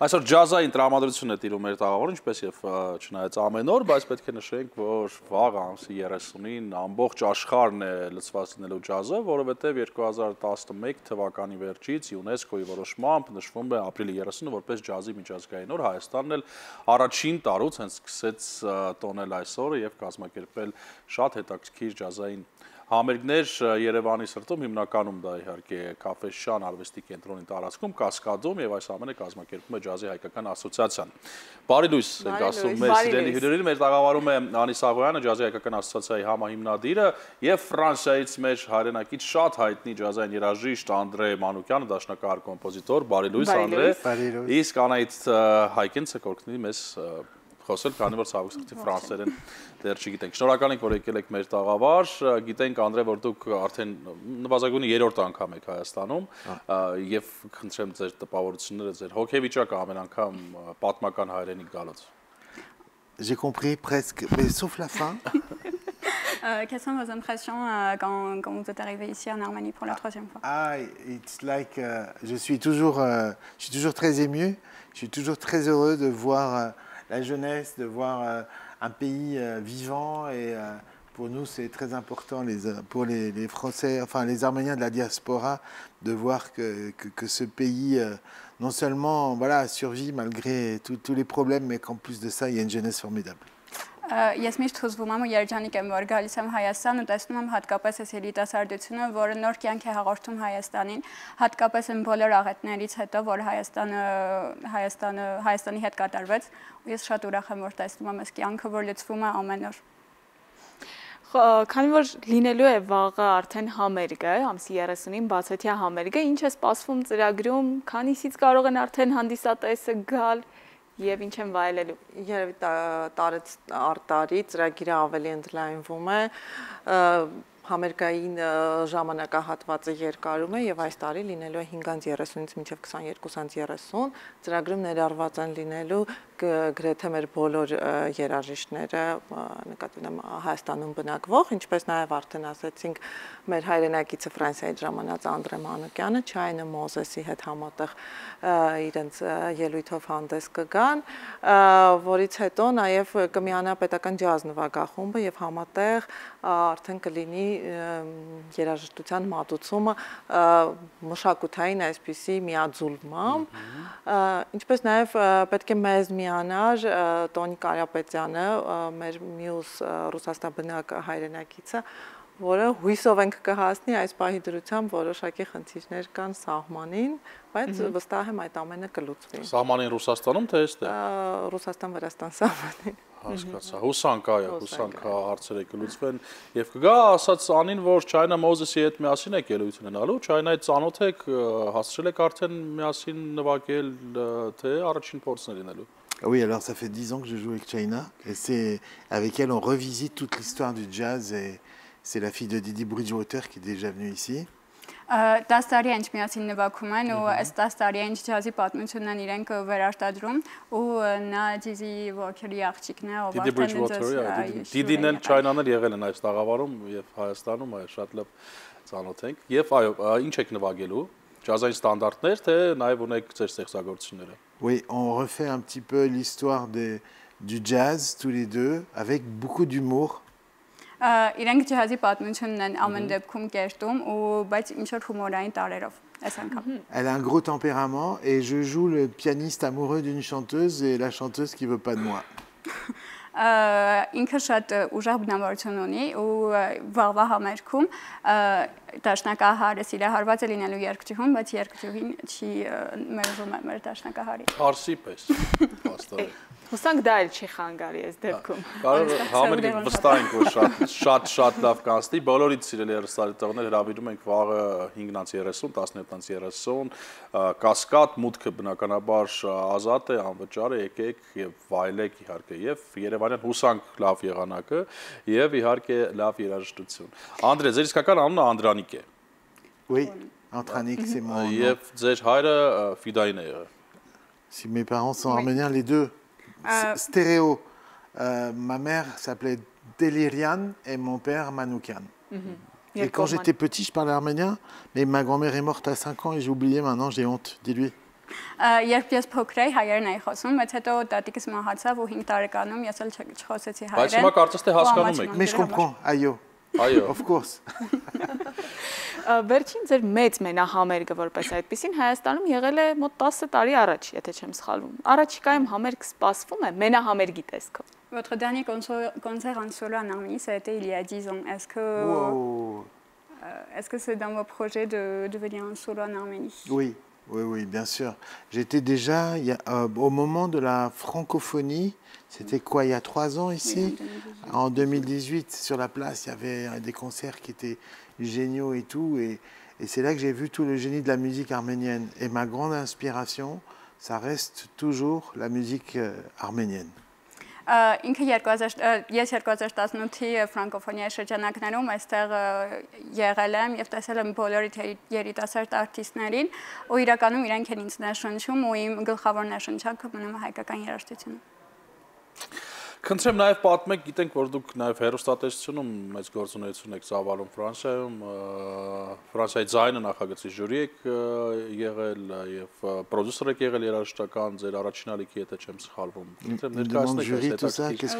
Այսօր ջազային տրամադրություն է տիրում մեր տաղավարում, ինչպես եւ չնայած ամեն օր, բայց պետք է նշենք, որ վաղ ամսի 30-ին ամբողջ աշխարհն է լցված լինելու ջազով, որովհետեւ 2011 թվականի վերջից ՅՈՒՆԵՍԿՕ-ի որոշմամբ նշվում է ապրիլի 30-ը որպես ջազի միջազգային օր, Հայաստանն էլ առաջին տարուց հենց սկսեց տոնել այս օրը եւ կազմակերպել շատ հետաքրքիր ջազային համերգներ Երևանի սրտում, հիմնականում դա իհարկե Քաֆեշան արվեստի կենտրոնի տարածքում, Կասկադում եւ այս ամենը կազմակերպում է ջազի հայկական ասոցիացիան։ Բարի լույս ենք ասում մեր սիրելի հյուրերին, մեր տաղավարում է Անի Սաղոյանը, ջազի հայկական ասոցիացիայի համահիմնադիրը եւ Ֆրանսիայից մեր հայրենակից շատ հայտնի ջազային երաժիշտ Անդրե Մանուկյանը, դաշնակահար կոմպոզիտոր։ Բարի լույս Անդրե։ Իսկ Անահիտ Հայկենցը կօգնի մեզ խոսել, քանի որ ցավոք սրտի ֆրանսերեն դեռ չգիտենք։ Շնորհակալ ենք, որ եկել եք մեր տաղավար։ Գիտենք Անդրե, որ դուք արդեն նվազագույնը 3-րդ անգամ եք Հայաստանում եւ խնդրեմ ձեր տպավորությունները, ձեր հոգեվիճակը ամեն անգամ պատմական հայրենիք գալուց։ J'ai compris presque, mais sauf la fin. Quelles sont vos impressions quand vous êtes arrivé ici en Arménie pour la 3e fois? It's like, je suis toujours très ému. Je suis toujours très heureux de voir la jeunesse, de voir un pays vivant et pour nous c'est très important pour les Français, enfin les Arméniens de la diaspora, de voir que ce pays non seulement voilà, survit malgré tous les problèmes, mais qu'en plus de ça il y a une jeunesse formidable. Ես միշտ հուզվում եմ ու երջանիկ եմ, որ գալիս եմ Հայաստան ու տեսնում եմ հատկապես այս երիտասարդությունը, որը նոր կյանք է հաղորդում Հայաստանին, հատկապես այն բոլոր աղետներից հետո, որ Հայաստանի հետ կատարվեց, ու ես շատ ուրախ եմ, որ տեսնում եմ այս կյանքը, որ լցվում է ամեն օր։ Քանի որ լինելու է վաղը արդեն համերգը, ամսի 30-ին բացօթյա համերգը, ինչ է սպասվում ծրագրում, քանիսից կարող են արդեն հանդիսատեսը գալ Եվ ինչ են վայելելու։ Երևի տարեց արտարի ծրագիրը ավելի ընդլայնվում է, համերգային ժամանակահատվածը երկարում է եւ այս տարի լինելու է 5:30-ից մինչեւ 22:30, ծրագրում ներառված են լինելու գրեթե մեր բոլոր երաժիշտները, նկատի ունեմ Հայաստանում բնակվող, ինչպես նաեւ արդեն ասացինք, մեր հայրենակիցը Ֆրանսիայից ժամանած Անդրե Մանուկյանը, Չայնա Մոզեսի հետ համատեղ իրենց ելույթով հանդես կգան, որից հետո նաեւ կմիանա պետական ջազ նվագախումբը եւ համատեղ արդեն կլինի երաժշտության մատուցումը մշակութային այսպիսի միաձուլմամբ, ինչպես նաև պետք է մեզ միանար Տոնի Կարապետյանը, մեր մյուս Ռուսաստանբնակ հայրենակիցը, որը հույսով ենք կհասնի այս պահի դրությամբ որոշակի խնդիրներ կան սահմանին, բայց վստահ եմ այդ ամենը կլուծվի։ Սահմանին Ռուսաստանում թե այստեղ։ Ռուսաստան-Վրաստան սահմանին։ Հասկացա, հուսանք հարցերը կլուծվեն եւ կգա ասած Անին, որ Չայնա Մոզեսի հետ միասին եք ելույթ ունենալու, Չայնայից ծանոթ եք, հասցրել եք արդեն միասին նվագել, թե առաջին փորձն է լինելու։ Oui, alors ça fait 10 ans que je joue avec China et c'est avec elle on revisite toute l'histoire du jazz et c'est la fille de Didi Bridgewater qui est déjà venue ici. 10 տարի ենք միասին նվագում են ու այս 10 տարի ինչ ջազի պատմությունն են իրենք վերարտադրում ու նա ջազի վոքերի աղջիկն է, ով արդեն Դիդին էլ Չայնան էլ եղել են այս տաղավարում եւ Հայաստանում, այո, շատ լավ ծանոթ ենք։ Եվ այո, ինչ եք նվագելու։ Ջազային ստանդարտներ, թե նաեւ ունեք ձեր ստեղծագործությունները։ Oui, on refait un petit peu l'histoire du jazz tous les deux avec beaucoup d'humour. Իրենք ջազի պատմությունն են ամեն դեպքում կերտում ու բայց ինչ որ հումորային տարերով այս անգամ։ Elle a un gros tempérament et je joue le pianiste amoureux d'une chanteuse et la chanteuse qui veut pas de moi. Ինքը շատ ուժեղ բնավորություն ունի ու վաղվա համերգում դաշնակահարը սիրահարված է լինելու երկչուհուն, բայց երկչուհին չի մերժում է մեր դաշնակահարին։ Արսի պես, հաստատ։ Հուսանք դա էլ չի խանգարի այս դեպքում։ Կարող համերգը վստահ ենք, որ շատ լավ կանցնի։ Բոլորից սիրելի հեռուստադիտողներ հրավիրում ենք վաղը 5:30, 17:30, Կասկադ, մուտքը բնականաբար ազատ է, անվճար է, եկեք եւ վայելեք իհարկե եւ Երևանյան հուսանք լավ եղանակը եւ իհարկե լավ երաժշտություն։ Անդրե, ձեր իսկական անունը Անդրանիկ է։ Oui, Antranik, c'est mon nom. Եվ ձեր հայրը Ֆիդային է եղել։ Si mes parents sont arméniens, les deux. Stéréo. Ma mère s'appelait Delirian et mon père Manoukian. Et quand j'étais petit, je parlais arménien, mais ma grand-mère est morte à 5 ans et j'ai oublié maintenant, j'ai honte. Dis-lui. Երբ ես փոքր էի, հայերեն էի խոսում, բայց հետո տատիկս մահացավ ու 5 տարեկանում ես էլ չխոսեցի հայերեն։ Բայց հիմա կարծես թե հասկանում եք։ Mais je comprends, aïe. Այո։ Of course. Վերջին ձեր մեծ մենահամերգը որպես այդպեսին Հայաստանում եղել է մոտ 10 տարի առաջ, եթե չեմ սխալվում։ Առաջիկայում համերգ սպասվում է մենահամերգի տեսքով։ Votre dernier concert en solo en Arménie, ça a été il y a 10 ans. Wow. Est-ce que c'est dans vos projets de devenir en solo en Arménie? Oui, bien sûr. J'étais déjà, au moment de la francophonie, c'était quoi, il y a 3 ans ici? Oui, en 2018, sur la place, il y avait des concerts qui étaient géniaux et tout. Et c'est là que j'ai vu tout le génie de la musique arménienne. Et ma grande inspiration, ça reste toujours la musique arménienne. Ինքը 2018-ի ֆրանկոֆոնիայի շրջանակներում այստեղ եղել եմ եւ տեսել եմ բոլոր երիտասարդ արտիստներին ու իրականում իրենք են ինձ ներշնչում ու իմ գլխավոր ներշնչանքը մնում է հայկական երաժշտությունը։ Խնդրեմ նաև պատմեք, գիտենք, որ դուք նաև հեռուստատեսությունում մեծ գործունեություն եք ծավալում Ֆրանսիայում, Ֆրանսիայի ձայնը նախագծի ժյուրի եք եղել եւ պրոդյուսեր եք եղել երաժշտական ձեր առաջին ալիքի, եթե չեմ սխալվում։ Խնդրեմ ներկայացնեք այս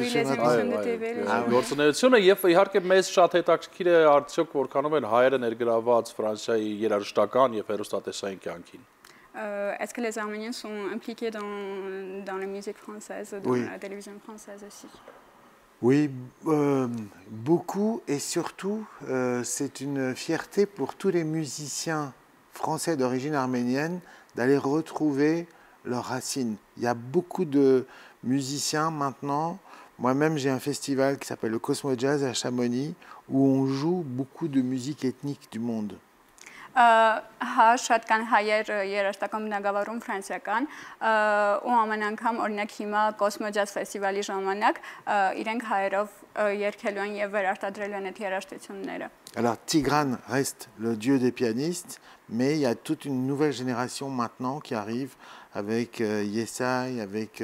գործունեությունը եւ իհարկե մեզ շատ հետաքրքիր է արդյոք որքանով են հայերը ներգրաված Ֆրանսիայի երաժշտական եւ հեռուստատեսային կյանքին։ Est-ce que les Arméniens sont impliqués dans la musique française, dans la télévision française aussi? Oui, beaucoup et surtout, c'est une fierté pour tous les musiciens français d'origine arménienne d'aller retrouver leurs racines. Il y a beaucoup de musiciens maintenant. Moi-même, j'ai un festival qui s'appelle le Cosmo Jazz à Chamonix où on joue beaucoup de musique ethnique du monde. Հա շատ կան հայեր երաժշտական բնագավառում ֆրանսիական ու ամեն անգամ օրինակ հիմա Cosmo Jazz ֆեստիվալի ժամանակ իրենք հայերով երգելու են եւ վերարտադրելու են այդ երաժշտությունները։ Alors Tigran reste le dieu des pianistes, mais il y a toute une nouvelle génération maintenant qui arrive avec Yesai, avec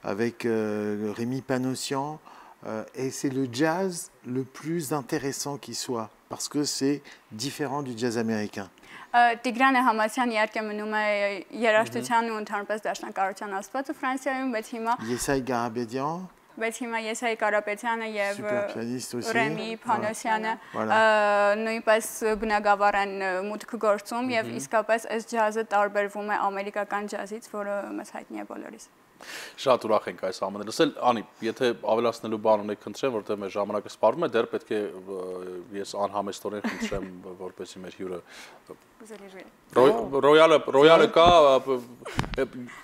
avec Rémi Panossian, et c'est le jazz le plus intéressant qui soit. Parce que c'est différent du jazz américain. Տիգրանը Համասյան իհարկե մնում է երաժշտության ու ընդհանրապես դաշնակահարության աստվածը Ֆրանսիայում, բայց հիմա Yesai Garabedian, Եսայի Կարապետյանը եւ Ռեմի Փանոսյանը նույնպես բնագավառ են մուտք գործում եւ իսկապես այս ջազը տարբերվում է ամերիկական ջազից, որը մեզ հայտնի է բոլորիս։ Շատ ուրախ ենք այս ամենը լսել։ Անի, եթե ավելացնելու բան ունեք, խնդրեմ, որտեղ մեր ժամանակը սպառվում է, դեռ պետք է ես անհամեստորեն խնդրեմ, որպեսզի մեր հյուրը Ռոյալը կա,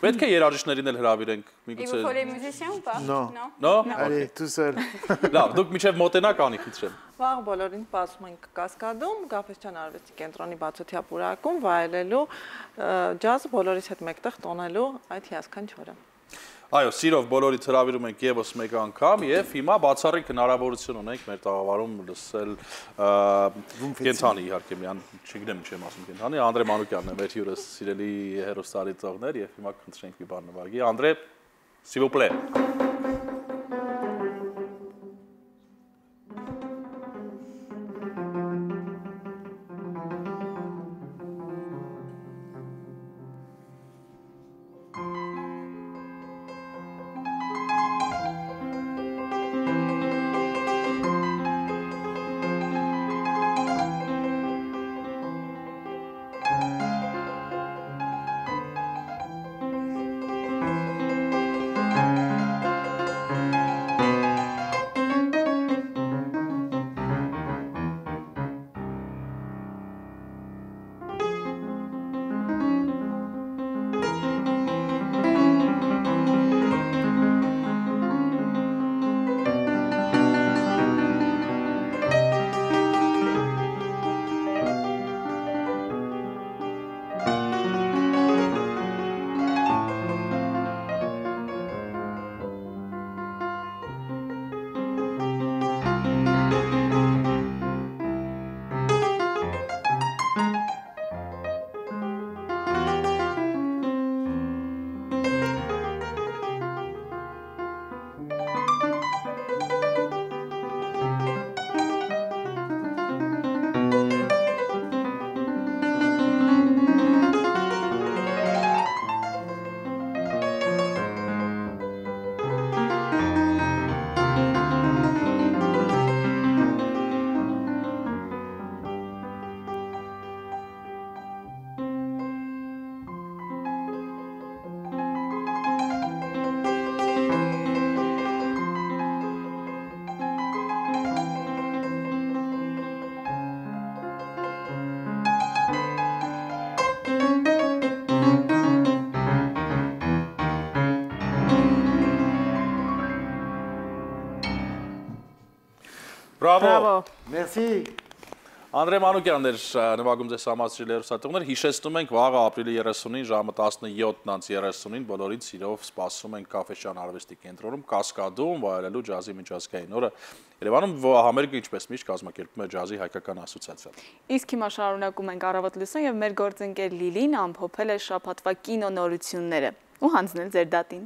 պետք է երաժիշտներին էլ հրավիրենք, միգուցե։ Vous les musiciens ou pas? Non. Allez, tout seul. Լավ, դուք միջև մոտենաք անի, խնդրեմ։ Վաղ բոլորին սպասում ենք Կասկադում, Գաֆեսյան արվեստի կենտրոնի բացօթյա պուրակում վայելելու ջազը բոլորիս հետ մեկտեղ տոնելու այդ հիասքանչ օրը։ Այո, սիրով բոլորիդ հրավիրում ենք եւս մեկ անգամ եւ հիմա բացառիկ հնարավորություն ունենք մեր տաղավարում լսել կենթանի իհարկե միան, չգիտեմ ինչ եմ ասում կենթանի, Անդրե Մանուկյանն է մեր հյուրը սիրելի հերոստարիցողներ եւ հիմա կընտրենք մի բան նվագի։ Անդրե, s'il vous plaît. Բրավո։ Merci. Անդրե Մանուկյաններ, նվագում ձեզ համացրել հեռուստատողներ, հիշեցնում ենք վաղը ապրիլի 30-ին ժամը 17:30-ին բոլորին սիրով սպասում ենք Կաֆեշան արվեստի կենտրոնում Կասկադում վայելելու ջազի միջազգային օրը։ Երևանում համերգը ինչպես միշտ կազմակերպում է ջազի հայկական ասոցիացիան։ Իսկ հիմա շարունակում ենք Առավոտ լուսան եւ մեր գործընկեր Լիլին ամփոփել է շաբաթվա կինոնորությունները ու հանձնել ձեր դատին։